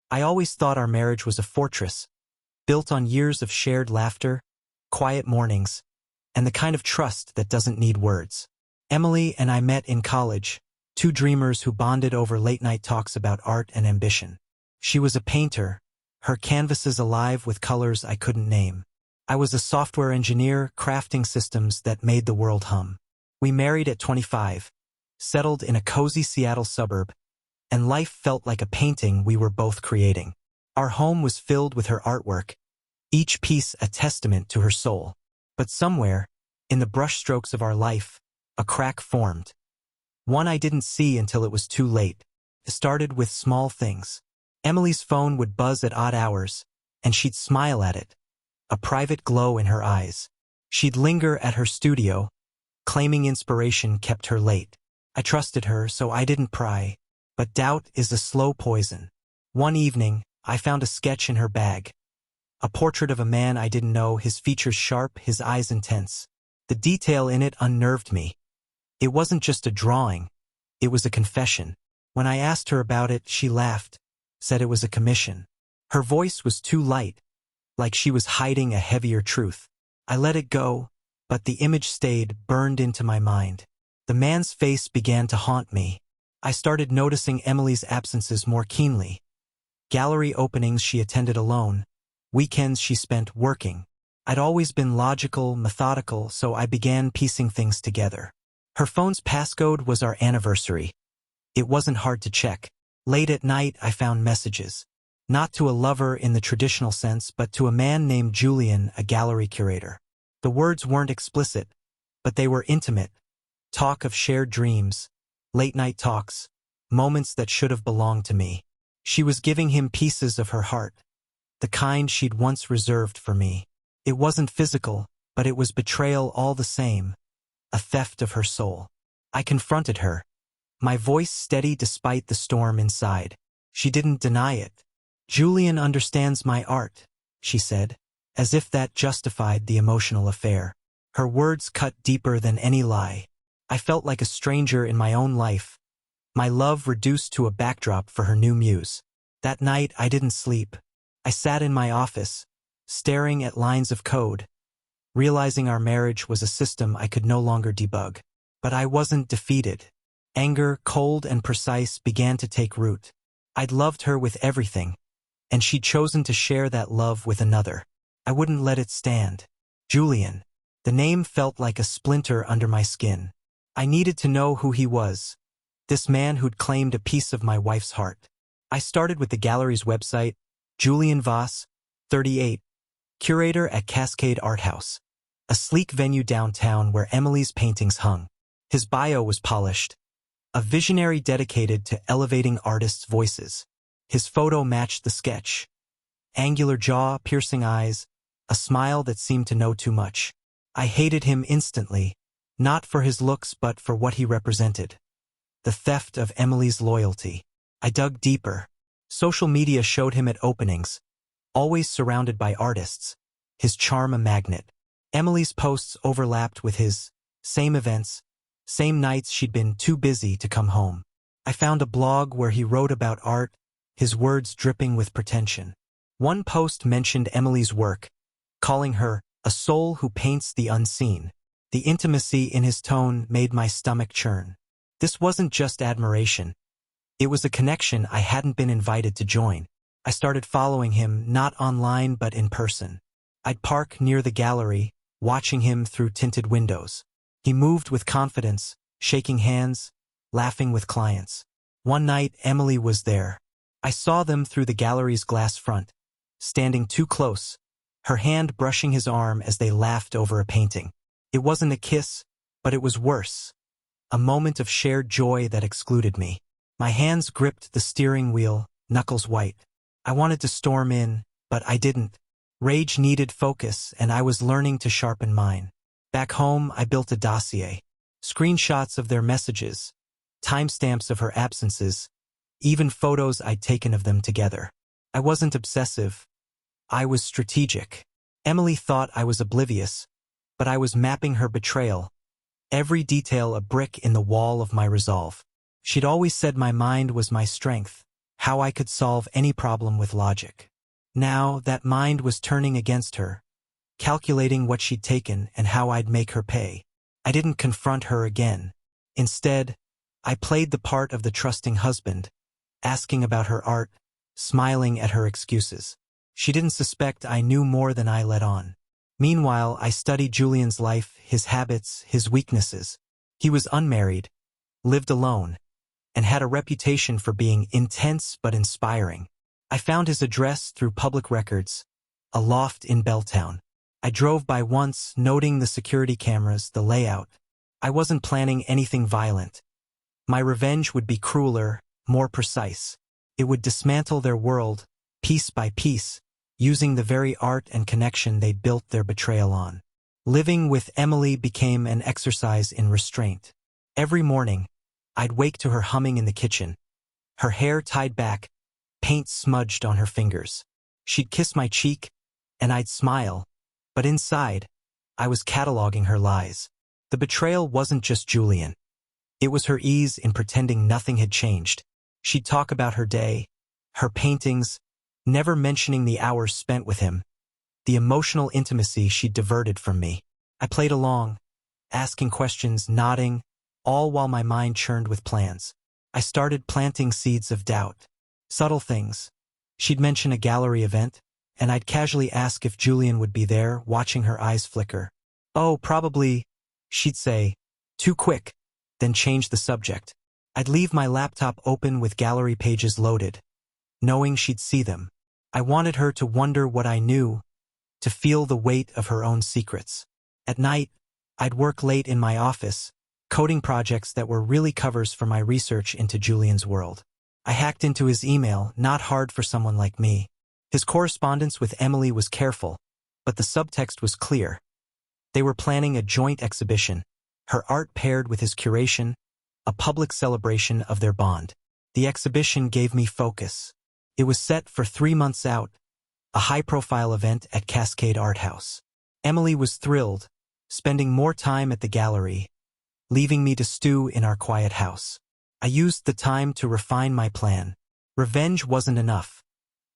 I always thought our marriage was a fortress, built on years of shared laughter, quiet mornings, and the kind of trust that doesn't need words. Emily and I met in college, two dreamers who bonded over late-night talks about art and ambition. She was a painter, her canvases alive with colors I couldn't name. I was a software engineer crafting systems that made the world hum. We married at 25, settled in a cozy Seattle suburb, and life felt like a painting we were both creating. Our home was filled with her artwork, each piece a testament to her soul. But somewhere, in the brushstrokes of our life, a crack formed. One I didn't see until it was too late. It started with small things. Emily's phone would buzz at odd hours, and she'd smile at it, a private glow in her eyes. She'd linger at her studio, claiming inspiration kept her late. I trusted her, so I didn't pry. But doubt is a slow poison. One evening, I found a sketch in her bag. A portrait of a man I didn't know, his features sharp, his eyes intense. The detail in it unnerved me. It wasn't just a drawing. It was a confession. When I asked her about it, she laughed, said it was a commission. Her voice was too light, like she was hiding a heavier truth. I let it go, but the image stayed, burned into my mind. The man's face began to haunt me. I started noticing Emily's absences more keenly. Gallery openings she attended alone, weekends she spent working. I'd always been logical, methodical, so I began piecing things together. Her phone's passcode was our anniversary. It wasn't hard to check. Late at night, I found messages. Not to a lover in the traditional sense, but to a man named Julian, a gallery curator. The words weren't explicit, but they were intimate. Talk of shared dreams, late-night talks, moments that should have belonged to me. She was giving him pieces of her heart, the kind she'd once reserved for me. It wasn't physical, but it was betrayal all the same, a theft of her soul. I confronted her, my voice steady despite the storm inside. She didn't deny it. "Julian understands my art," she said, as if that justified the emotional affair. Her words cut deeper than any lie. I felt like a stranger in my own life, my love reduced to a backdrop for her new muse. That night I didn't sleep. I sat in my office, staring at lines of code, realizing our marriage was a system I could no longer debug. But I wasn't defeated. Anger, cold and precise, began to take root. I'd loved her with everything, and she'd chosen to share that love with another. I wouldn't let it stand. Julian. The name felt like a splinter under my skin. I needed to know who he was, this man who'd claimed a piece of my wife's heart. I started with the gallery's website, Julian Voss, 38, curator at Cascade Art House, a sleek venue downtown where Emily's paintings hung. His bio was polished, a visionary dedicated to elevating artists' voices. His photo matched the sketch. Angular jaw, piercing eyes, a smile that seemed to know too much. I hated him instantly, not for his looks but for what he represented. The theft of Emily's loyalty. I dug deeper. Social media showed him at openings, always surrounded by artists, his charm a magnet. Emily's posts overlapped with his, same events, same nights she'd been too busy to come home. I found a blog where he wrote about art, his words dripping with pretension. One post mentioned Emily's work, calling her a soul who paints the unseen. The intimacy in his tone made my stomach churn. This wasn't just admiration. It was a connection I hadn't been invited to join. I started following him, not online but in person. I'd park near the gallery, watching him through tinted windows. He moved with confidence, shaking hands, laughing with clients. One night, Emily was there. I saw them through the gallery's glass front, standing too close, her hand brushing his arm as they laughed over a painting. It wasn't a kiss, but it was worse. A moment of shared joy that excluded me. My hands gripped the steering wheel, knuckles white. I wanted to storm in, but I didn't. Rage needed focus, and I was learning to sharpen mine. Back home, I built a dossier. Screenshots of their messages, timestamps of her absences, even photos I'd taken of them together. I wasn't obsessive. I was strategic. Emily thought I was oblivious, but I was mapping her betrayal, every detail a brick in the wall of my resolve. She'd always said my mind was my strength. how I could solve any problem with logic. Now that mind was turning against her, calculating what she'd taken and how I'd make her pay. I didn't confront her again. Instead, I played the part of the trusting husband, asking about her art, smiling at her excuses. She didn't suspect I knew more than I let on. Meanwhile, I studied Julian's life, his habits, his weaknesses. He was unmarried, lived alone, and had a reputation for being intense but inspiring. I found his address through public records, a loft in Belltown. I drove by once, noting the security cameras, the layout. I wasn't planning anything violent. My revenge would be crueler, more precise. It would dismantle their world, piece by piece, using the very art and connection they'd built their betrayal on. Living with Emily became an exercise in restraint. Every morning, I'd wake to her humming in the kitchen, her hair tied back, paint smudged on her fingers. She'd kiss my cheek, and I'd smile, but inside, I was cataloging her lies. The betrayal wasn't just Julian. It was her ease in pretending nothing had changed. She'd talk about her day, her paintings, never mentioning the hours spent with him, the emotional intimacy she'd diverted from me. I played along, asking questions, nodding, all while my mind churned with plans. I started planting seeds of doubt. Subtle things. She'd mention a gallery event, and I'd casually ask if Julian would be there, watching her eyes flicker. "Oh, probably," she'd say, "too quick," then change the subject. I'd leave my laptop open with gallery pages loaded, knowing she'd see them. I wanted her to wonder what I knew, to feel the weight of her own secrets. At night, I'd work late in my office, coding projects that were really covers for my research into Julian's world. I hacked into his email, not hard for someone like me. His correspondence with Emily was careful, but the subtext was clear. They were planning a joint exhibition, her art paired with his curation, a public celebration of their bond. The exhibition gave me focus. It was set for 3 months out, a high-profile event at Cascade Art House. Emily was thrilled, spending more time at the gallery, leaving me to stew in our quiet house. I used the time to refine my plan. Revenge wasn't enough.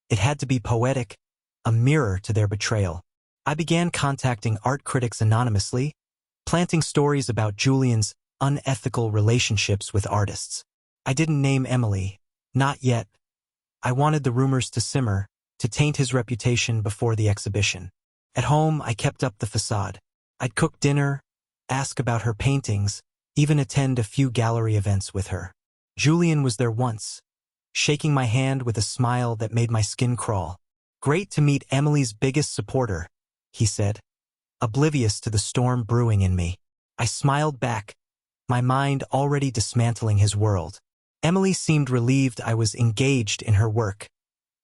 It had to be poetic, a mirror to their betrayal. I began contacting art critics anonymously, planting stories about Julian's unethical relationships with artists. I didn't name Emily, not yet. I wanted the rumors to simmer, to taint his reputation before the exhibition. At home, I kept up the facade. I'd cook dinner, ask about her paintings, even attend a few gallery events with her. Julian was there once, shaking my hand with a smile that made my skin crawl. "Great to meet Emily's biggest supporter," he said, oblivious to the storm brewing in me. I smiled back, my mind already dismantling his world. Emily seemed relieved I was engaged in her work,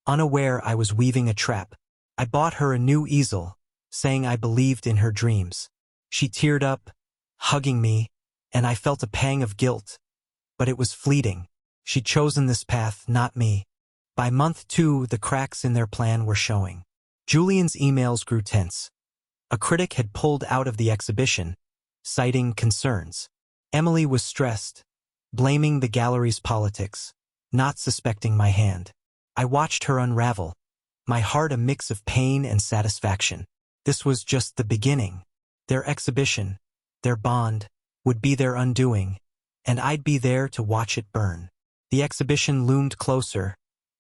unaware I was weaving a trap. I bought her a new easel, saying I believed in her dreams. She teared up, hugging me, and I felt a pang of guilt. But it was fleeting. She'd chosen this path, not me. By month 2, the cracks in their plan were showing. Julian's emails grew tense. A critic had pulled out of the exhibition, citing concerns. Emily was stressed, blaming the gallery's politics, not suspecting my hand. I watched her unravel, my heart a mix of pain and satisfaction. This was just the beginning. Their exhibition, their bond, would be their undoing, and I'd be there to watch it burn. The exhibition loomed closer,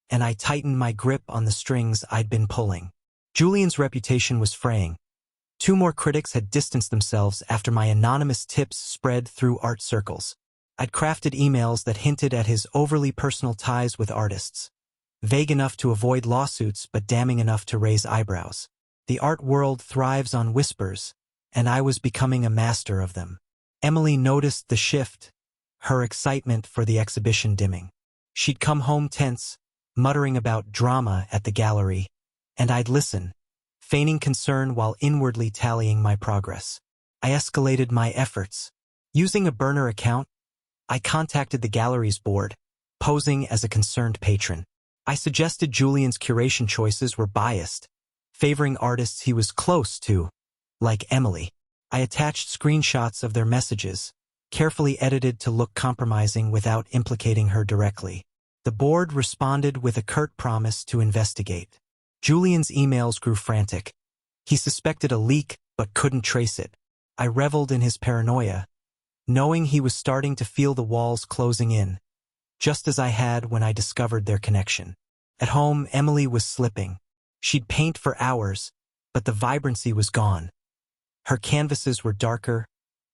and I tightened my grip on the strings I'd been pulling. Julian's reputation was fraying. 2 more critics had distanced themselves after my anonymous tips spread through art circles. I'd crafted emails that hinted at his overly personal ties with artists, vague enough to avoid lawsuits but damning enough to raise eyebrows. The art world thrives on whispers, and I was becoming a master of them. Emily noticed the shift, her excitement for the exhibition dimming. She'd come home tense, muttering about drama at the gallery, and I'd listen, feigning concern while inwardly tallying my progress. I escalated my efforts. Using a burner account, I contacted the gallery's board, posing as a concerned patron. I suggested Julian's curation choices were biased, favoring artists he was close to, like Emily. I attached screenshots of their messages, carefully edited to look compromising without implicating her directly. The board responded with a curt promise to investigate. Julian's emails grew frantic. He suspected a leak but couldn't trace it. I reveled in his paranoia, knowing he was starting to feel the walls closing in, just as I had when I discovered their connection. At home, Emily was slipping. She'd paint for hours, but the vibrancy was gone. Her canvases were darker,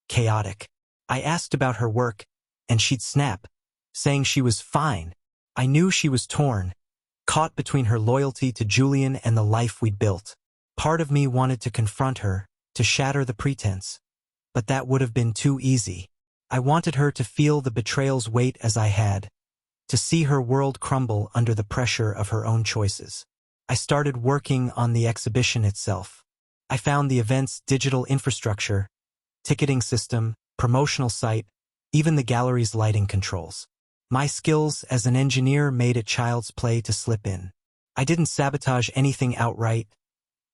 chaotic. I asked about her work, and she'd snap, saying she was fine. I knew she was torn, caught between her loyalty to Julian and the life we'd built. Part of me wanted to confront her, to shatter the pretense. But that would have been too easy. I wanted her to feel the betrayal's weight as I had, to see her world crumble under the pressure of her own choices. I started working on the exhibition itself. I found the event's digital infrastructure, ticketing system, promotional site, even the gallery's lighting controls. My skills as an engineer made it child's play to slip in. I didn't sabotage anything outright.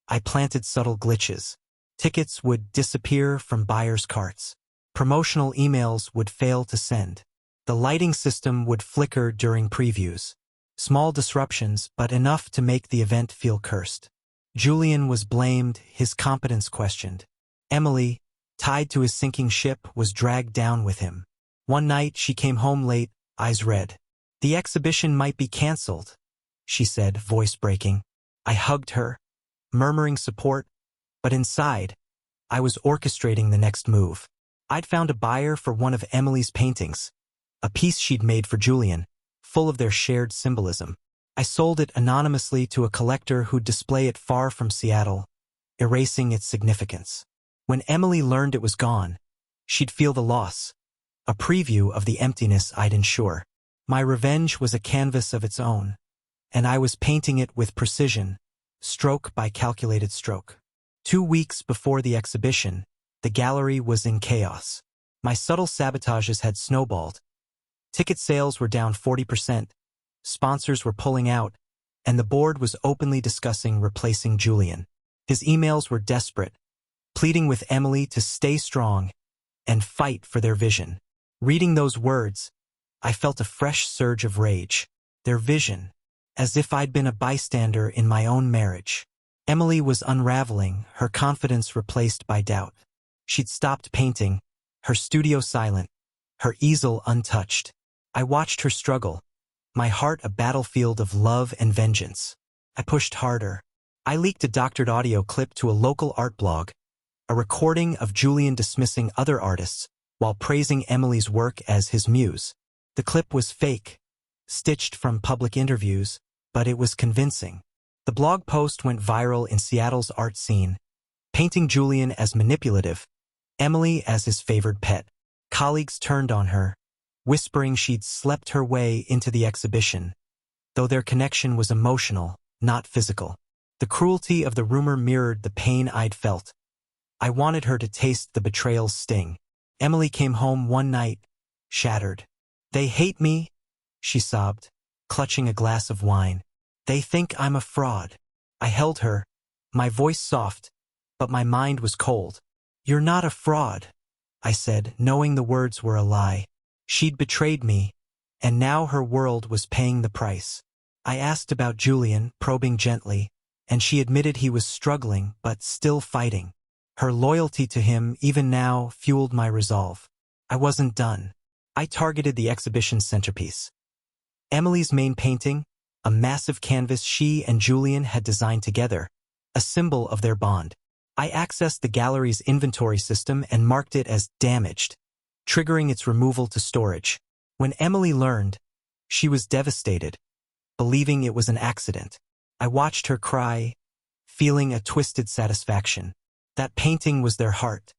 I planted subtle glitches. Tickets would disappear from buyers' carts. Promotional emails would fail to send. The lighting system would flicker during previews. Small disruptions, but enough to make the event feel cursed. Julian was blamed, his competence questioned. Emily, tied to his sinking ship, was dragged down with him. One night she came home late, eyes red. "The exhibition might be cancelled," she said, voice breaking. I hugged her, murmuring support, but inside, I was orchestrating the next move. I'd found a buyer for one of Emily's paintings, a piece she'd made for Julian, full of their shared symbolism. I sold it anonymously to a collector who'd display it far from Seattle, erasing its significance. When Emily learned it was gone, she'd feel the loss, a preview of the emptiness I'd ensure. My revenge was a canvas of its own, and I was painting it with precision, stroke by calculated stroke. 2 weeks before the exhibition, the gallery was in chaos. My subtle sabotages had snowballed. Ticket sales were down 40%, sponsors were pulling out, and the board was openly discussing replacing Julian. His emails were desperate, pleading with Emily to stay strong and fight for their vision. Reading those words, I felt a fresh surge of rage. Their vision, as if I'd been a bystander in my own marriage. Emily was unraveling, her confidence replaced by doubt. She'd stopped painting, her studio silent, her easel untouched. I watched her struggle, my heart a battlefield of love and vengeance. I pushed harder. I leaked a doctored audio clip to a local art blog, a recording of Julian dismissing other artists while praising Emily's work as his muse. The clip was fake, stitched from public interviews, but it was convincing. The blog post went viral in Seattle's art scene, painting Julian as manipulative, Emily as his favored pet. Colleagues turned on her, whispering she'd slept her way into the exhibition, though their connection was emotional, not physical. The cruelty of the rumor mirrored the pain I'd felt. I wanted her to taste the betrayal's sting. Emily came home one night, shattered. "They hate me," she sobbed, clutching a glass of wine. "They think I'm a fraud." I held her, my voice soft, but my mind was cold. "You're not a fraud," I said, knowing the words were a lie. She'd betrayed me, and now her world was paying the price. I asked about Julian, probing gently, and she admitted he was struggling but still fighting. Her loyalty to him, even now, fueled my resolve. I wasn't done. I targeted the exhibition's centerpiece. Emily's main painting, a massive canvas she and Julian had designed together, a symbol of their bond. I accessed the gallery's inventory system and marked it as damaged, triggering its removal to storage. When Emily learned, she was devastated, believing it was an accident. I watched her cry, feeling a twisted satisfaction. That painting was their heart.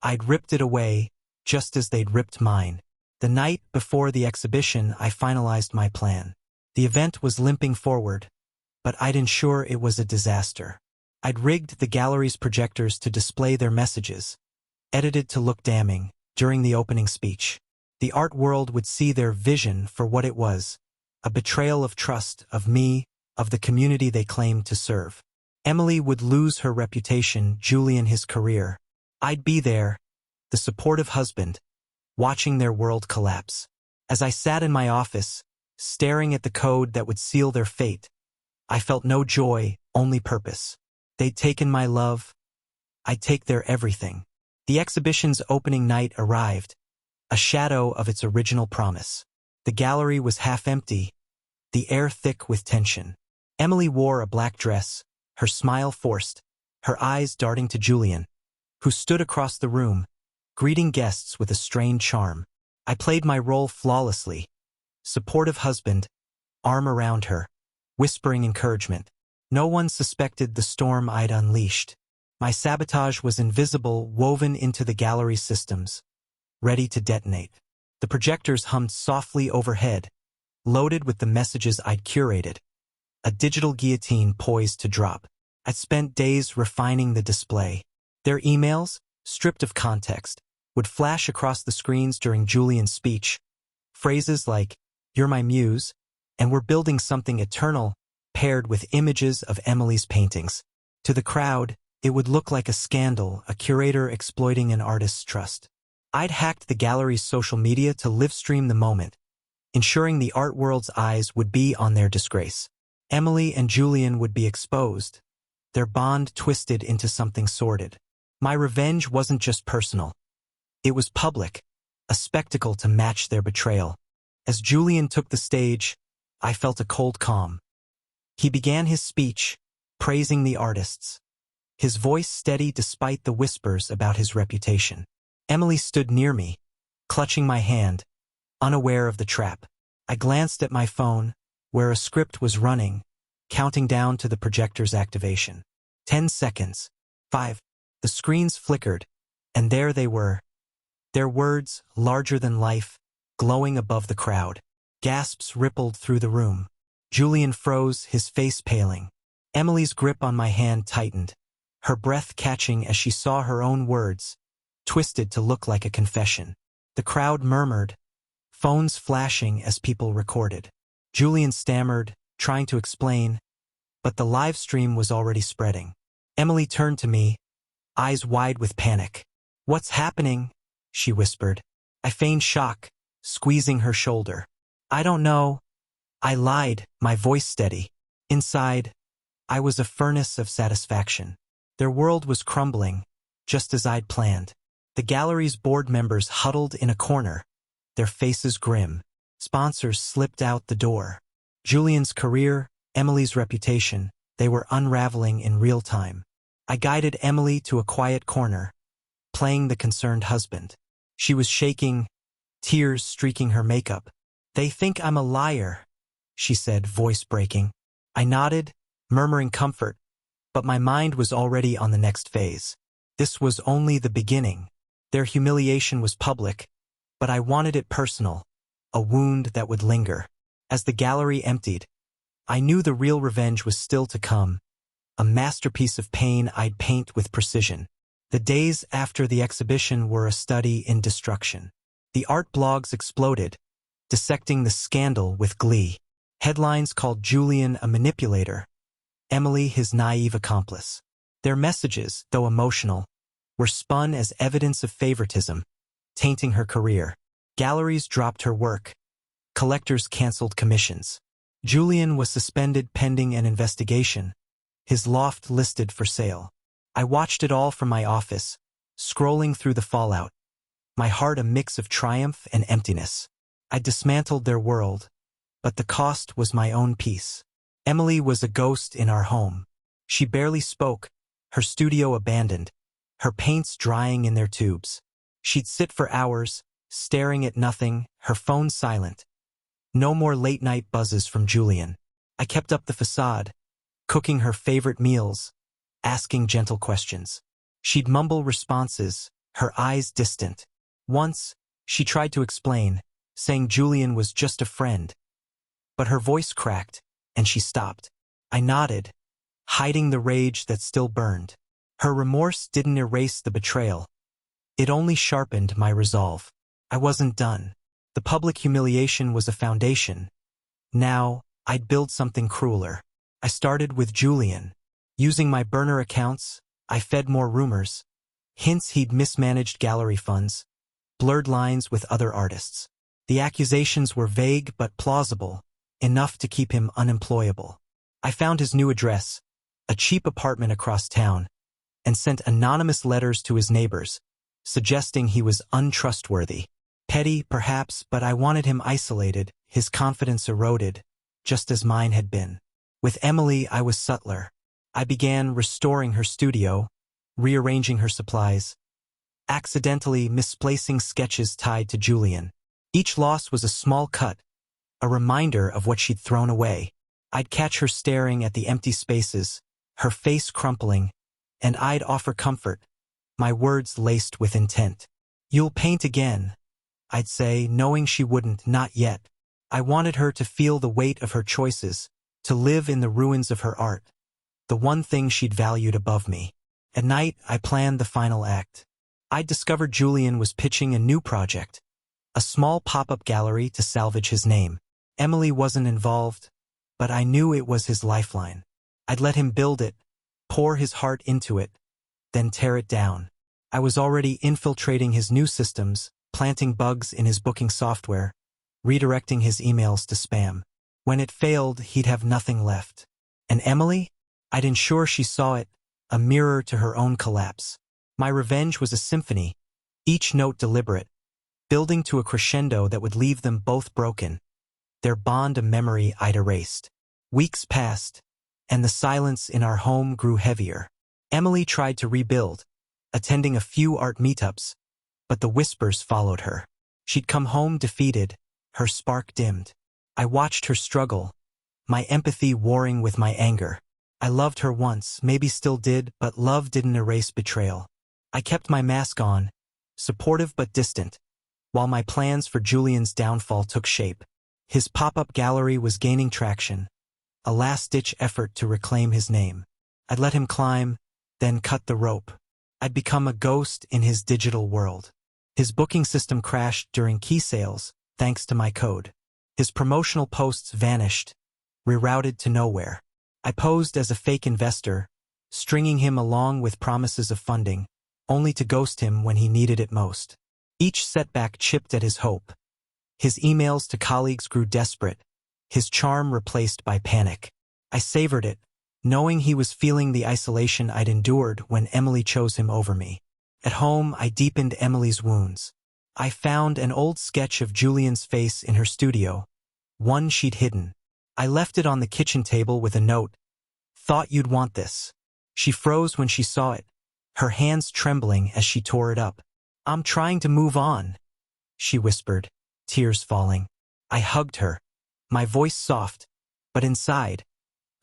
I'd ripped it away, just as they'd ripped mine. The night before the exhibition, I finalized my plan. The event was limping forward, but I'd ensure it was a disaster. I'd rigged the gallery's projectors to display their messages, edited to look damning, during the opening speech. The art world would see their vision for what it was, a betrayal of trust, of me, of the community they claimed to serve. Emily would lose her reputation, Julian his career. I'd be there, the supportive husband, watching their world collapse. As I sat in my office, staring at the code that would seal their fate. I felt no joy, only purpose. They'd taken my love. I'd take their everything. The exhibition's opening night arrived, a shadow of its original promise. The gallery was half empty, the air thick with tension. Emily wore a black dress, her smile forced, her eyes darting to Julian, who stood across the room, greeting guests with a strained charm. I played my role flawlessly. Supportive husband, arm around her, whispering encouragement. No one suspected the storm I'd unleashed. My sabotage was invisible, woven into the gallery's systems, ready to detonate. The projectors hummed softly overhead, loaded with the messages I'd curated. A digital guillotine poised to drop. I'd spent days refining the display. Their emails, stripped of context, would flash across the screens during Julian's speech. Phrases like, "You're my muse," and "We're building something eternal," paired with images of Emily's paintings. To the crowd, it would look like a scandal, a curator exploiting an artist's trust. I'd hacked the gallery's social media to live-stream the moment, ensuring the art world's eyes would be on their disgrace. Emily and Julian would be exposed, their bond twisted into something sordid. My revenge wasn't just personal. It was public, a spectacle to match their betrayal. As Julian took the stage, I felt a cold calm. He began his speech, praising the artists, his voice steady despite the whispers about his reputation. Emily stood near me, clutching my hand, unaware of the trap. I glanced at my phone, where a script was running, counting down to the projector's activation. 10 seconds. 5. The screens flickered, and there they were. Their words, larger than life, glowing above the crowd. Gasps rippled through the room. Julian froze, his face paling. Emily's grip on my hand tightened, her breath catching as she saw her own words, twisted to look like a confession. The crowd murmured, phones flashing as people recorded. Julian stammered, trying to explain, but the live stream was already spreading. Emily turned to me, eyes wide with panic. "What's happening?" she whispered. I feigned shock, squeezing her shoulder. "I don't know." I lied, my voice steady. Inside, I was a furnace of satisfaction. Their world was crumbling, just as I'd planned. The gallery's board members huddled in a corner, their faces grim. Sponsors slipped out the door. Julian's career, Emily's reputation, they were unraveling in real time. I guided Emily to a quiet corner, playing the concerned husband. She was shaking, tears streaking her makeup. "They think I'm a liar," she said, voice breaking. I nodded, murmuring comfort, but my mind was already on the next phase. This was only the beginning. Their humiliation was public, but I wanted it personal, a wound that would linger. As the gallery emptied, I knew the real revenge was still to come, a masterpiece of pain I'd paint with precision. The days after the exhibition were a study in destruction. The art blogs exploded, dissecting the scandal with glee. Headlines called Julian a manipulator, Emily his naive accomplice. Their messages, though emotional, were spun as evidence of favoritism, tainting her career. Galleries dropped her work. Collectors canceled commissions. Julian was suspended pending an investigation, his loft listed for sale. I watched it all from my office, scrolling through the fallout, my heart a mix of triumph and emptiness. I dismantled their world, but the cost was my own peace. Emily was a ghost in our home. She barely spoke, her studio abandoned, her paints drying in their tubes. She'd sit for hours, staring at nothing, her phone silent. No more late-night buzzes from Julian. I kept up the facade, cooking her favorite meals, asking gentle questions. She'd mumble responses, her eyes distant. Once, she tried to explain, saying Julian was just a friend. But her voice cracked, and she stopped. I nodded, hiding the rage that still burned. Her remorse didn't erase the betrayal. It only sharpened my resolve. I wasn't done. The public humiliation was a foundation. Now, I'd build something crueler. I started with Julian. Using my burner accounts, I fed more rumors. Hints he'd mismanaged gallery funds, blurred lines with other artists. The accusations were vague but plausible, enough to keep him unemployable. I found his new address, a cheap apartment across town, and sent anonymous letters to his neighbors, suggesting he was untrustworthy. Petty, perhaps, but I wanted him isolated, his confidence eroded, just as mine had been. With Emily, I was subtler. I began restoring her studio, rearranging her supplies, accidentally misplacing sketches tied to Julian. Each loss was a small cut, a reminder of what she'd thrown away. I'd catch her staring at the empty spaces, her face crumpling, and I'd offer comfort, my words laced with intent. "You'll paint again," I'd say, knowing she wouldn't, not yet. I wanted her to feel the weight of her choices, to live in the ruins of her art, the one thing she'd valued above me. At night, I planned the final act. I'd discovered Julian was pitching a new project, a small pop-up gallery to salvage his name. Emily wasn't involved, but I knew it was his lifeline. I'd let him build it, pour his heart into it, then tear it down. I was already infiltrating his new systems, planting bugs in his booking software, redirecting his emails to spam. When it failed, he'd have nothing left. And Emily? I'd ensure she saw it, a mirror to her own collapse. My revenge was a symphony, each note deliberate, building to a crescendo that would leave them both broken, their bond a memory I'd erased. Weeks passed, and the silence in our home grew heavier. Emily tried to rebuild, attending a few art meetups, but the whispers followed her. She'd come home defeated, her spark dimmed. I watched her struggle, my empathy warring with my anger. I loved her once, maybe still did, but love didn't erase betrayal. I kept my mask on, supportive but distant, while my plans for Julian's downfall took shape. His pop-up gallery was gaining traction, a last-ditch effort to reclaim his name. I'd let him climb, then cut the rope. I'd become a ghost in his digital world. His booking system crashed during key sales, thanks to my code. His promotional posts vanished, rerouted to nowhere. I posed as a fake investor, stringing him along with promises of funding, only to ghost him when he needed it most. Each setback chipped at his hope. His emails to colleagues grew desperate, his charm replaced by panic. I savored it, knowing he was feeling the isolation I'd endured when Emily chose him over me. At home, I deepened Emily's wounds. I found an old sketch of Julian's face in her studio, one she'd hidden. I left it on the kitchen table with a note, "Thought you'd want this." She froze when she saw it, her hands trembling as she tore it up. "I'm trying to move on," she whispered, tears falling. I hugged her, my voice soft, but inside,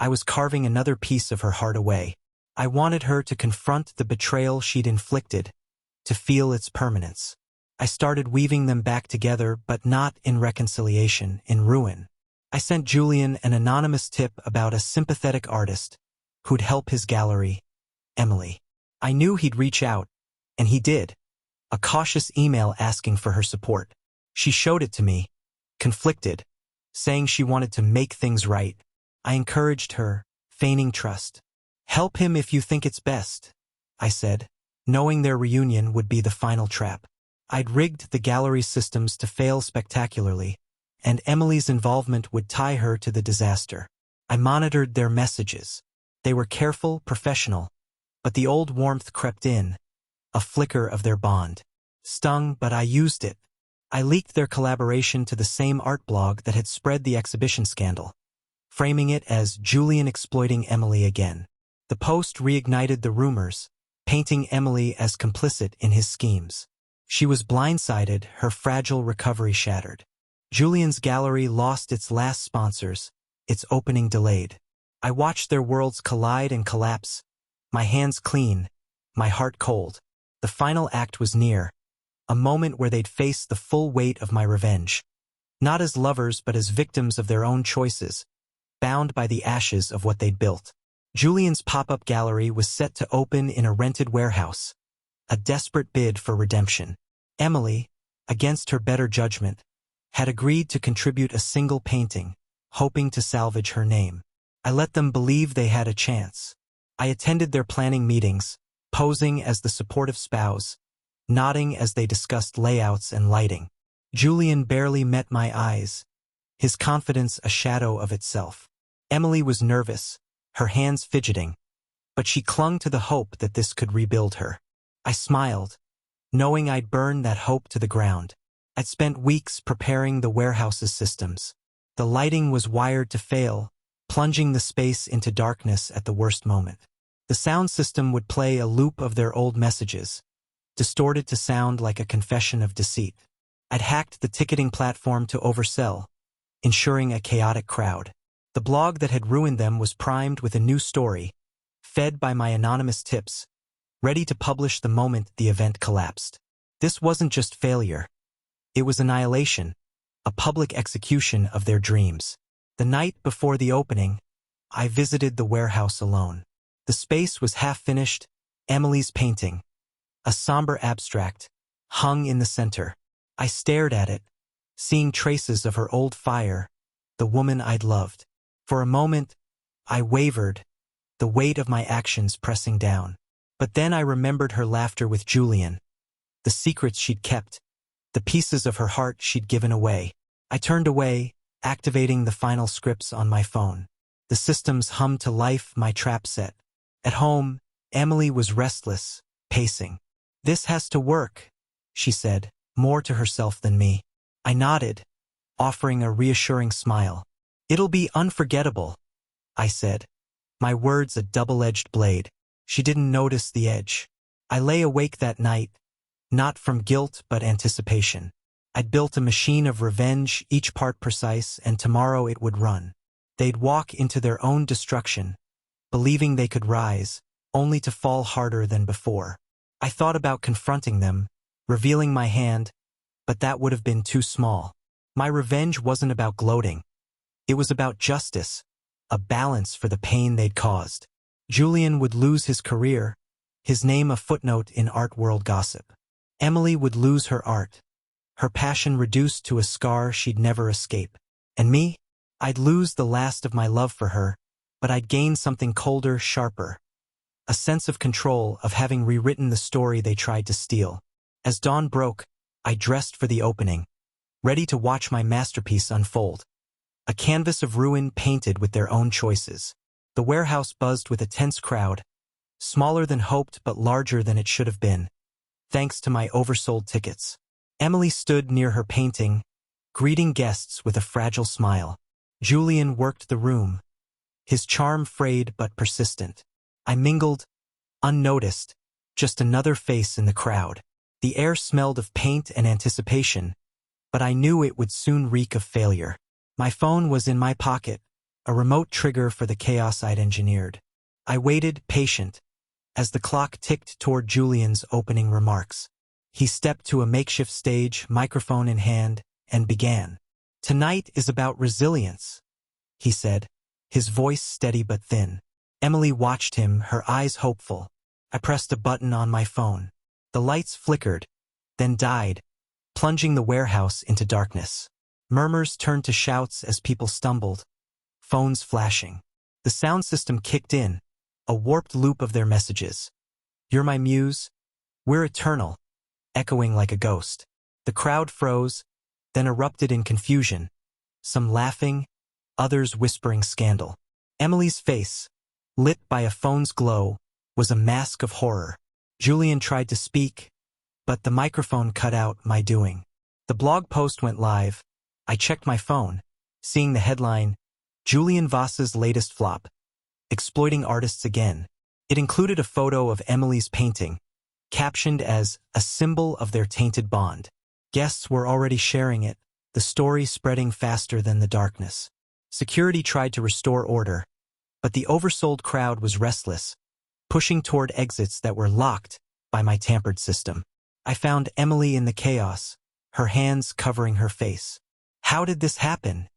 I was carving another piece of her heart away. I wanted her to confront the betrayal she'd inflicted, to feel its permanence. I started weaving them back together, but not in reconciliation, in ruin. I sent Julian an anonymous tip about a sympathetic artist who'd help his gallery, Emily. I knew he'd reach out, and he did. A cautious email asking for her support. She showed it to me, conflicted, saying she wanted to make things right. I encouraged her, feigning trust. "Help him if you think it's best," I said, knowing their reunion would be the final trap. I'd rigged the gallery systems to fail spectacularly, and Emily's involvement would tie her to the disaster. I monitored their messages. They were careful, professional, but the old warmth crept in, a flicker of their bond. Stung, but I used it. I leaked their collaboration to the same art blog that had spread the exhibition scandal, framing it as Julian exploiting Emily again. The post reignited the rumors, painting Emily as complicit in his schemes. She was blindsided, her fragile recovery shattered. Julian's gallery lost its last sponsors, its opening delayed. I watched their worlds collide and collapse, my hands clean, my heart cold. The final act was near, a moment where they'd face the full weight of my revenge. Not as lovers, but as victims of their own choices, bound by the ashes of what they'd built. Julian's pop-up gallery was set to open in a rented warehouse, a desperate bid for redemption. Emily, against her better judgment, had agreed to contribute a single painting, hoping to salvage her name. I let them believe they had a chance. I attended their planning meetings, posing as the supportive spouse, nodding as they discussed layouts and lighting. Julian barely met my eyes, his confidence a shadow of itself. Emily was nervous, her hands fidgeting, but she clung to the hope that this could rebuild her. I smiled, knowing I'd burn that hope to the ground. I'd spent weeks preparing the warehouse's systems. The lighting was wired to fail, plunging the space into darkness at the worst moment. The sound system would play a loop of their old messages, distorted to sound like a confession of deceit. I'd hacked the ticketing platform to oversell, ensuring a chaotic crowd. The blog that had ruined them was primed with a new story, fed by my anonymous tips, ready to publish the moment the event collapsed. This wasn't just failure. It was annihilation, a public execution of their dreams. The night before the opening, I visited the warehouse alone. The space was half-finished, Emily's painting, a somber abstract, hung in the center. I stared at it, seeing traces of her old fire, the woman I'd loved. For a moment, I wavered, the weight of my actions pressing down. But then I remembered her laughter with Julian, the secrets she'd kept, the pieces of her heart she'd given away. I turned away, activating the final scripts on my phone. The systems hummed to life, my trap set. At home, Emily was restless, pacing. "This has to work," she said, more to herself than me. I nodded, offering a reassuring smile. "It'll be unforgettable," I said, my words a double-edged blade. She didn't notice the edge. I lay awake that night, not from guilt but anticipation. I'd built a machine of revenge, each part precise, and tomorrow it would run. They'd walk into their own destruction, believing they could rise, only to fall harder than before. I thought about confronting them, revealing my hand, but that would have been too small. My revenge wasn't about gloating. It was about justice, a balance for the pain they'd caused. Julian would lose his career, his name a footnote in art world gossip. Emily would lose her art, her passion reduced to a scar she'd never escape. And me? I'd lose the last of my love for her, but I'd gain something colder, sharper. A sense of control, of having rewritten the story they tried to steal. As dawn broke, I dressed for the opening, ready to watch my masterpiece unfold. A canvas of ruin painted with their own choices. The warehouse buzzed with a tense crowd, smaller than hoped but larger than it should have been, thanks to my oversold tickets. Emily stood near her painting, greeting guests with a fragile smile. Julian worked the room, his charm frayed but persistent. I mingled, unnoticed, just another face in the crowd. The air smelled of paint and anticipation, but I knew it would soon reek of failure. My phone was in my pocket, a remote trigger for the chaos I'd engineered. I waited, patient, as the clock ticked toward Julian's opening remarks. He stepped to a makeshift stage, microphone in hand, and began. "Tonight is about resilience," he said, his voice steady but thin. Emily watched him, her eyes hopeful. I pressed a button on my phone. The lights flickered, then died, plunging the warehouse into darkness. Murmurs turned to shouts as people stumbled, phones flashing. The sound system kicked in, a warped loop of their messages. "You're my muse. We're eternal," echoing like a ghost. The crowd froze, then erupted in confusion, some laughing, others whispering scandal. Emily's face, lit by a phone's glow, was a mask of horror. Julian tried to speak, but the microphone cut out, my doing. The blog post went live. I checked my phone, seeing the headline, "Julian Voss's latest flop. Exploiting artists again." It included a photo of Emily's painting, captioned as "a symbol of their tainted bond." Guests were already sharing it, the story spreading faster than the darkness. Security tried to restore order, but the oversold crowd was restless, pushing toward exits that were locked by my tampered system. I found Emily in the chaos, her hands covering her face. "How did this happen?"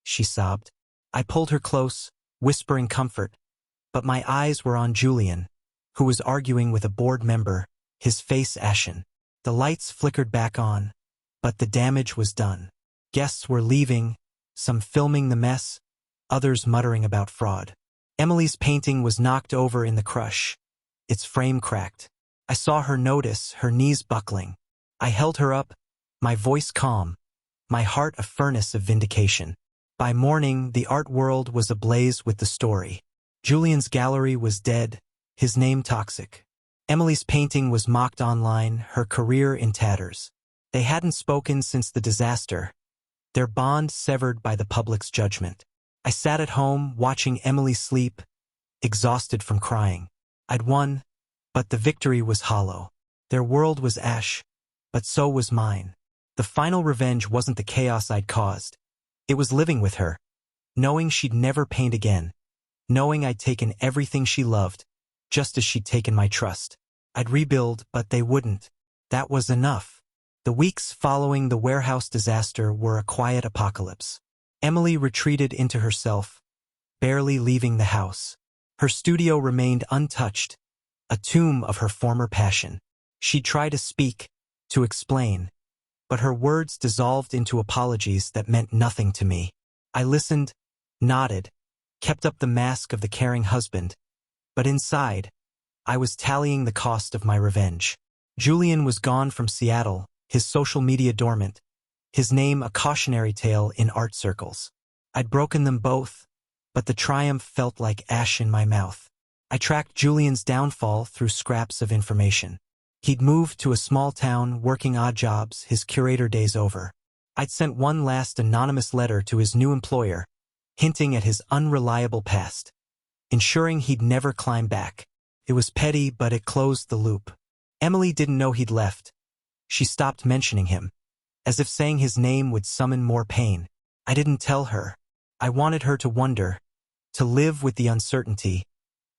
she sobbed. I pulled her close, whispering comfort, but my eyes were on Julian, who was arguing with a board member, his face ashen. The lights flickered back on, but the damage was done. Guests were leaving, some filming the mess, others muttering about fraud. Emily's painting was knocked over in the crush, its frame cracked. I saw her notice, her knees buckling. I held her up, my voice calm, my heart a furnace of vindication. By morning, the art world was ablaze with the story. Julian's gallery was dead, his name toxic. Emily's painting was mocked online, her career in tatters. They hadn't spoken since the disaster, their bond severed by the public's judgment. I sat at home, watching Emily sleep, exhausted from crying. I'd won, but the victory was hollow. Their world was ash, but so was mine. The final revenge wasn't the chaos I'd caused. It was living with her, knowing she'd never paint again, knowing I'd taken everything she loved, just as she'd taken my trust. I'd rebuild, but they wouldn't. That was enough. The weeks following the warehouse disaster were a quiet apocalypse. Emily retreated into herself, barely leaving the house. Her studio remained untouched, a tomb of her former passion. She'd try to speak, to explain, but her words dissolved into apologies that meant nothing to me. I listened, nodded, kept up the mask of the caring husband, but inside, I was tallying the cost of my revenge. Julian was gone from Seattle, his social media dormant, his name a cautionary tale in art circles. I'd broken them both, but the triumph felt like ash in my mouth. I tracked Julian's downfall through scraps of information. He'd moved to a small town, working odd jobs, his curator days over. I'd sent one last anonymous letter to his new employer, hinting at his unreliable past, ensuring he'd never climb back. It was petty, but it closed the loop. Emily didn't know he'd left. She stopped mentioning him, as if saying his name would summon more pain. I didn't tell her. I wanted her to wonder, to live with the uncertainty,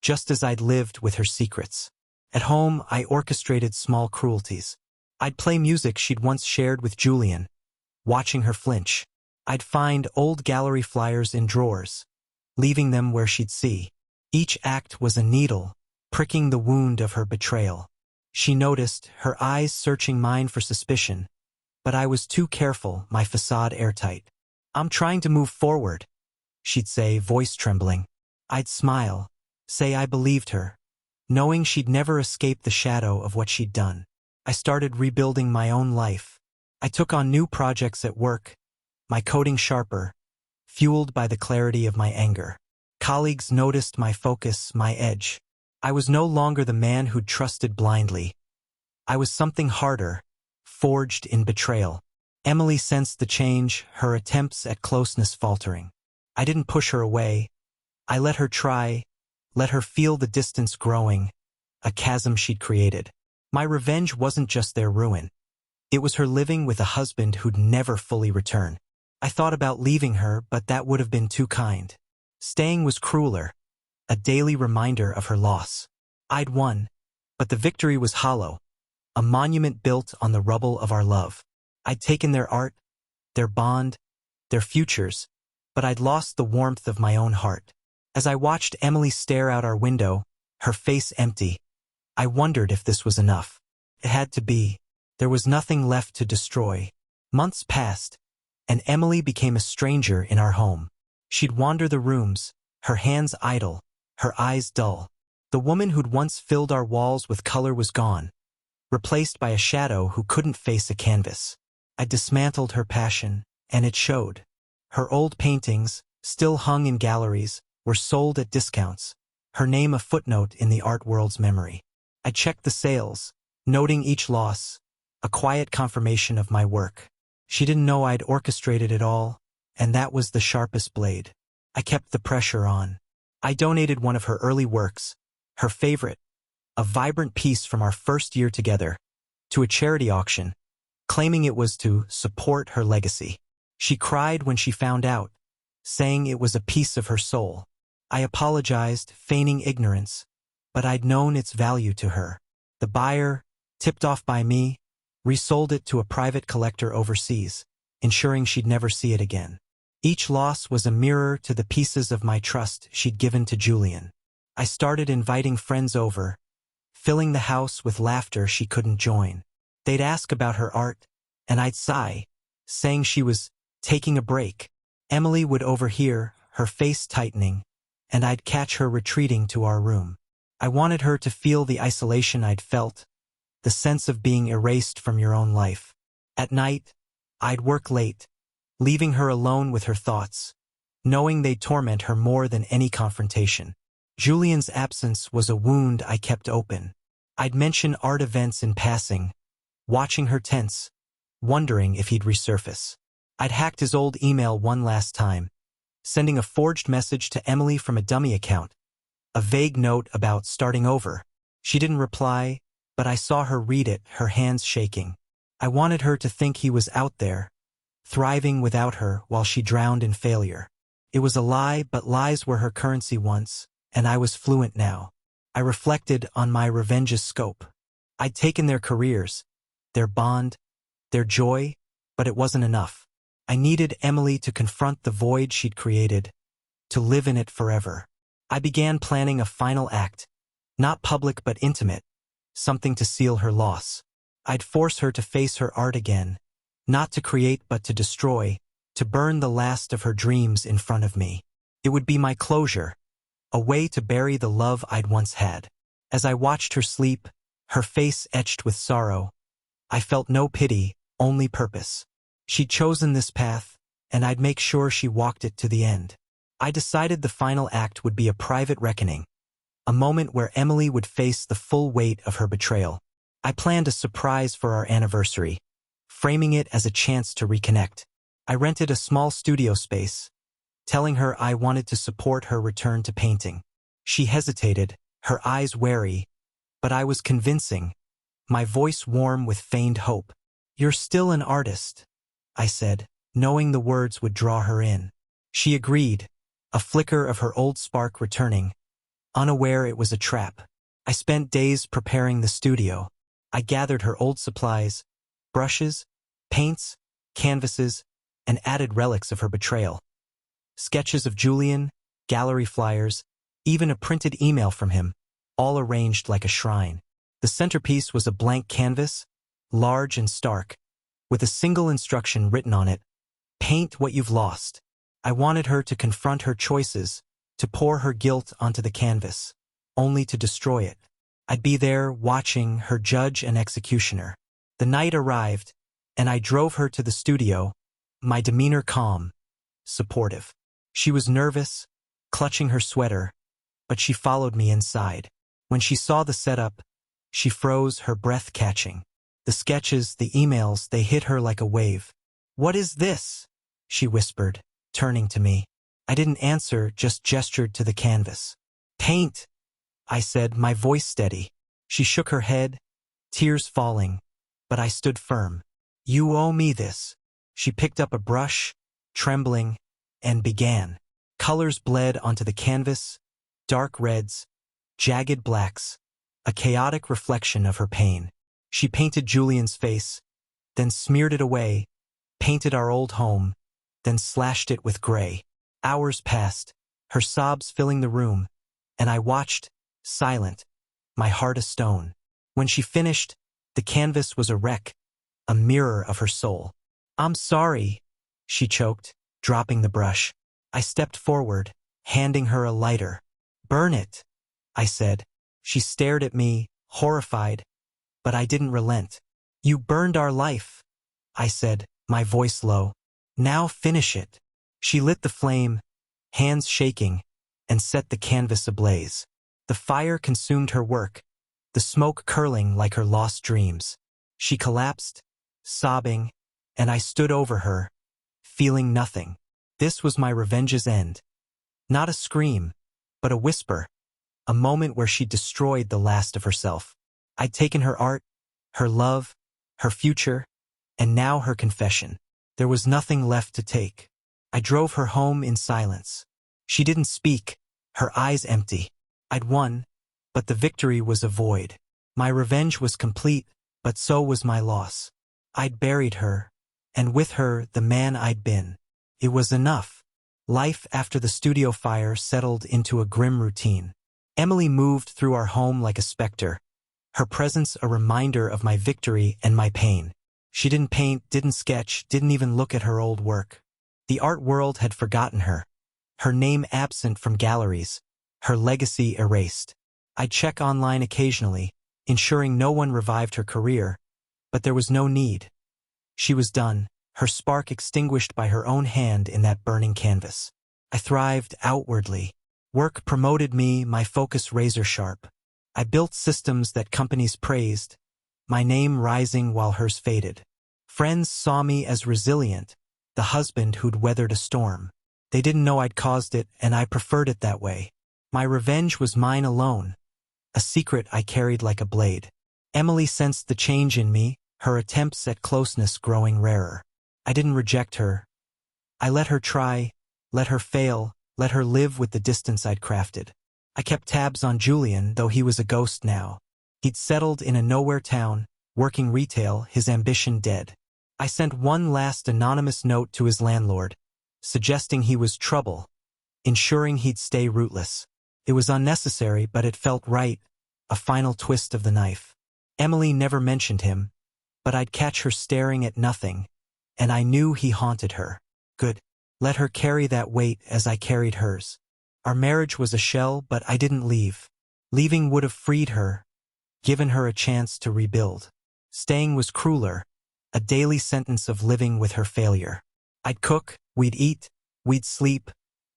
just as I'd lived with her secrets. At home, I orchestrated small cruelties. I'd play music she'd once shared with Julian, watching her flinch. I'd find old gallery flyers in drawers, leaving them where she'd see. Each act was a needle, pricking the wound of her betrayal. She noticed, her eyes searching mine for suspicion, but I was too careful, my facade airtight. "I'm trying to move forward," she'd say, voice trembling. I'd smile, say I believed her, knowing she'd never escape the shadow of what she'd done. I started rebuilding my own life. I took on new projects at work, my coding sharper, fueled by the clarity of my anger. Colleagues noticed my focus, my edge. I was no longer the man who'd trusted blindly. I was something harder, forged in betrayal. Emily sensed the change, her attempts at closeness faltering. I didn't push her away. I let her try, let her feel the distance growing, a chasm she'd created. My revenge wasn't just their ruin. It was her living with a husband who'd never fully return. I thought about leaving her, but that would have been too kind. Staying was crueler, a daily reminder of her loss. I'd won, but the victory was hollow, a monument built on the rubble of our love. I'd taken their art, their bond, their futures, but I'd lost the warmth of my own heart. As I watched Emily stare out our window, her face empty, I wondered if this was enough. It had to be. There was nothing left to destroy. Months passed, and Emily became a stranger in our home. She'd wander the rooms, her hands idle, her eyes dull. The woman who'd once filled our walls with color was gone, replaced by a shadow who couldn't face a canvas. I dismantled her passion, and it showed. Her old paintings, still hung in galleries, were sold at discounts, her name a footnote in the art world's memory. I checked the sales, noting each loss, a quiet confirmation of my work. She didn't know I'd orchestrated it all, and that was the sharpest blade. I kept the pressure on. I donated one of her early works, her favorite, a vibrant piece from our first year together, to a charity auction, claiming it was to support her legacy. She cried when she found out, saying it was a piece of her soul. I apologized, feigning ignorance, but I'd known its value to her. The buyer, tipped off by me, resold it to a private collector overseas, ensuring she'd never see it again. Each loss was a mirror to the pieces of my trust she'd given to Julian. I started inviting friends over, filling the house with laughter she couldn't join. They'd ask about her art, and I'd sigh, saying she was taking a break. Emily would overhear, her face tightening, and I'd catch her retreating to our room. I wanted her to feel the isolation I'd felt, the sense of being erased from your own life. At night, I'd work late, leaving her alone with her thoughts, knowing they'd torment her more than any confrontation. Julian's absence was a wound I kept open. I'd mention art events in passing, watching her tense, wondering if he'd resurface. I'd hacked his old email one last time, sending a forged message to Emily from a dummy account, a vague note about starting over. She didn't reply, but I saw her read it, her hands shaking. I wanted her to think he was out there, thriving without her while she drowned in failure. It was a lie, but lies were her currency once, and I was fluent now. I reflected on my revenge's scope. I'd taken their careers, their bond, their joy, but it wasn't enough. I needed Emily to confront the void she'd created, to live in it forever. I began planning a final act, not public but intimate, something to seal her loss. I'd force her to face her art again, not to create but to destroy, to burn the last of her dreams in front of me. It would be my closure, a way to bury the love I'd once had. As I watched her sleep, her face etched with sorrow, I felt no pity, only purpose. She'd chosen this path, and I'd make sure she walked it to the end. I decided the final act would be a private reckoning, a moment where Emily would face the full weight of her betrayal. I planned a surprise for our anniversary, framing it as a chance to reconnect. I rented a small studio space, telling her I wanted to support her return to painting. She hesitated, her eyes wary, but I was convincing, my voice warm with feigned hope. "You're still an artist," I said, knowing the words would draw her in. She agreed, a flicker of her old spark returning, unaware it was a trap. I spent days preparing the studio. I gathered her old supplies, brushes, paints, canvases, and added relics of her betrayal. Sketches of Julian, gallery flyers, even a printed email from him, all arranged like a shrine. The centerpiece was a blank canvas, large and stark, with a single instruction written on it: paint what you've lost. I wanted her to confront her choices, to pour her guilt onto the canvas, only to destroy it. I'd be there watching her judge and executioner. The night arrived, and I drove her to the studio, my demeanor calm, supportive. She was nervous, clutching her sweater, but she followed me inside. When she saw the setup, she froze, her breath catching. The sketches, the emails, they hit her like a wave. "What is this?" she whispered, turning to me. I didn't answer, just gestured to the canvas. "Paint," I said, my voice steady. She shook her head, tears falling, but I stood firm. "You owe me this." She picked up a brush, trembling, and began. Colors bled onto the canvas, dark reds, jagged blacks, a chaotic reflection of her pain. She painted Julian's face, then smeared it away, painted our old home, then slashed it with gray. Hours passed, her sobs filling the room, and I watched, silent, my heart a stone. When she finished, the canvas was a wreck, a mirror of her soul. "I'm sorry," she choked, dropping the brush. I stepped forward, handing her a lighter. "Burn it," I said. She stared at me, horrified, but I didn't relent. "You burned our life," I said, my voice low. "Now finish it." She lit the flame, hands shaking, and set the canvas ablaze. The fire consumed her work, the smoke curling like her lost dreams. She collapsed, sobbing, and I stood over her, feeling nothing. This was my revenge's end. Not a scream, but a whisper, a moment where she destroyed the last of herself. I'd taken her art, her love, her future, and now her confession. There was nothing left to take. I drove her home in silence. She didn't speak, her eyes empty. I'd won, but the victory was a void. My revenge was complete, but so was my loss. I'd buried her, and with her the man I'd been. It was enough. Life after the studio fire settled into a grim routine. Emily moved through our home like a specter, her presence a reminder of my victory and my pain. She didn't paint, didn't sketch, didn't even look at her old work. The art world had forgotten her, her name absent from galleries, her legacy erased. I'd check online occasionally, ensuring no one revived her career, but there was no need. She was done, her spark extinguished by her own hand in that burning canvas. I thrived outwardly. Work promoted me, my focus razor-sharp. I built systems that companies praised, my name rising while hers faded. Friends saw me as resilient, the husband who'd weathered a storm. They didn't know I'd caused it, and I preferred it that way. My revenge was mine alone, a secret I carried like a blade. Emily sensed the change in me, her attempts at closeness growing rarer. I didn't reject her. I let her try, let her fail, let her live with the distance I'd crafted. I kept tabs on Julian, though he was a ghost now. He'd settled in a nowhere town, working retail, his ambition dead. I sent one last anonymous note to his landlord, suggesting he was trouble, ensuring he'd stay rootless. It was unnecessary, but it felt right, a final twist of the knife. Emily never mentioned him, but I'd catch her staring at nothing, and I knew he haunted her. Good. Let her carry that weight as I carried hers. Our marriage was a shell, but I didn't leave. Leaving would have freed her, given her a chance to rebuild. Staying was crueler, a daily sentence of living with her failure. I'd cook, we'd eat, we'd sleep,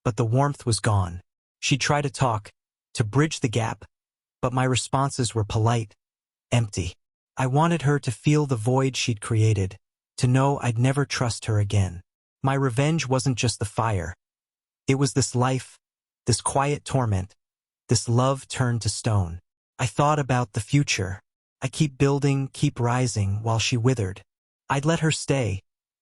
but the warmth was gone. She'd try to talk, to bridge the gap, but my responses were polite, empty. I wanted her to feel the void she'd created, to know I'd never trust her again. My revenge wasn't just the fire. It was this life, this quiet torment, this love turned to stone. I thought about the future. I keep building, keep rising while she withered. I'd let her stay,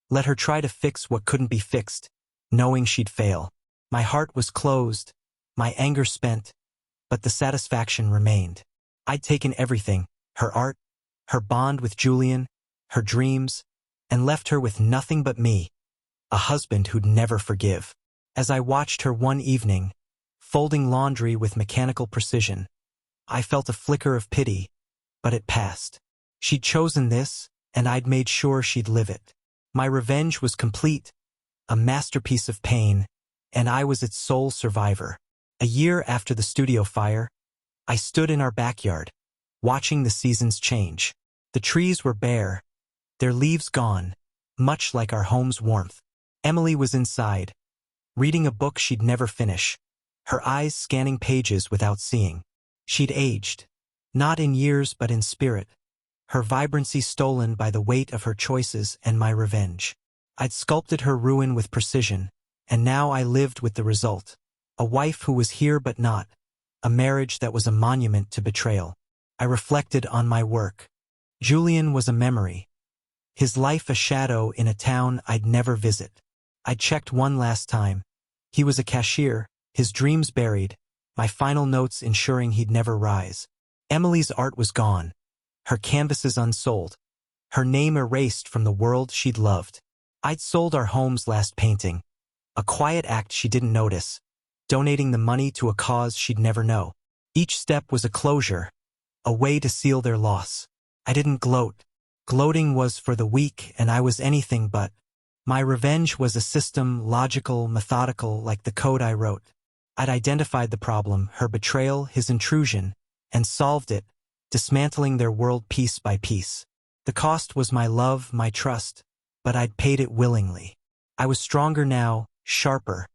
let her try to fix what couldn't be fixed, knowing she'd fail. My heart was closed, my anger spent, but the satisfaction remained. I'd taken everything, her art, her bond with Julian, her dreams, and left her with nothing but me, a husband who'd never forgive. As I watched her one evening, folding laundry with mechanical precision, I felt a flicker of pity, but it passed. She'd chosen this, and I'd made sure she'd live it. My revenge was complete, a masterpiece of pain, and I was its sole survivor. A year after the studio fire, I stood in our backyard, watching the seasons change. The trees were bare, their leaves gone, much like our home's warmth. Emily was inside, reading a book she'd never finish, her eyes scanning pages without seeing. She'd aged, not in years but in spirit, her vibrancy stolen by the weight of her choices and my revenge. I'd sculpted her ruin with precision, and now I lived with the result. A wife who was here but not, a marriage that was a monument to betrayal. I reflected on my work. Julian was a memory, his life a shadow in a town I'd never visit. I checked one last time. He was a cashier, his dreams buried, my final notes ensuring he'd never rise. Emily's art was gone, her canvases unsold, her name erased from the world she'd loved. I'd sold our home's last painting, a quiet act she didn't notice, donating the money to a cause she'd never know. Each step was a closure, a way to seal their loss. I didn't gloat. Gloating was for the weak, and I was anything but. My revenge was a system, logical, methodical, like the code I wrote. I'd identified the problem, her betrayal, his intrusion, and solved it, dismantling their world piece by piece. The cost was my love, my trust, but I'd paid it willingly. I was stronger now, sharper,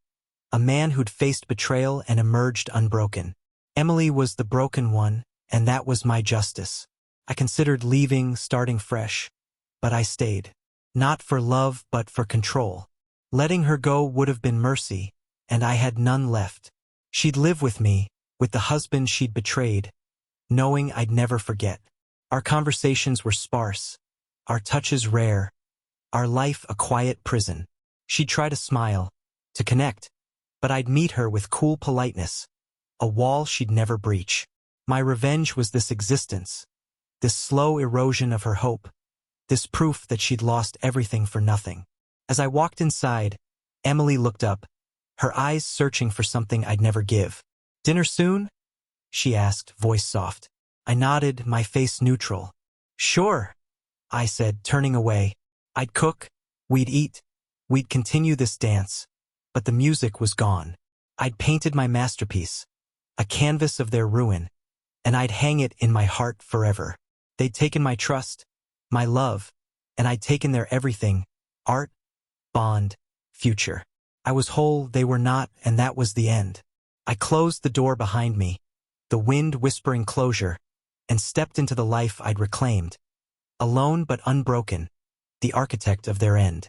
a man who'd faced betrayal and emerged unbroken. Emily was the broken one, and that was my justice. I considered leaving, starting fresh, but I stayed. Not for love, but for control. Letting her go would have been mercy, and I had none left. She'd live with me, with the husband she'd betrayed, knowing I'd never forget. Our conversations were sparse, our touches rare, our life a quiet prison. She'd try to smile, to connect, but I'd meet her with cool politeness, a wall she'd never breach. My revenge was this existence, this slow erosion of her hope, this proof that she'd lost everything for nothing. As I walked inside, Emily looked up, her eyes searching for something I'd never give. "Dinner soon?" she asked, voice soft. I nodded, my face neutral. "Sure," I said, turning away. I'd cook, we'd eat, we'd continue this dance, but the music was gone. I'd painted my masterpiece, a canvas of their ruin, and I'd hang it in my heart forever. They'd taken my trust, my love, and I'd taken their everything, Art, bond, future. I was whole, they were not, and that was the end. I closed the door behind me, the wind whispering closure, and stepped into the life I'd reclaimed. Alone but unbroken, the architect of their end.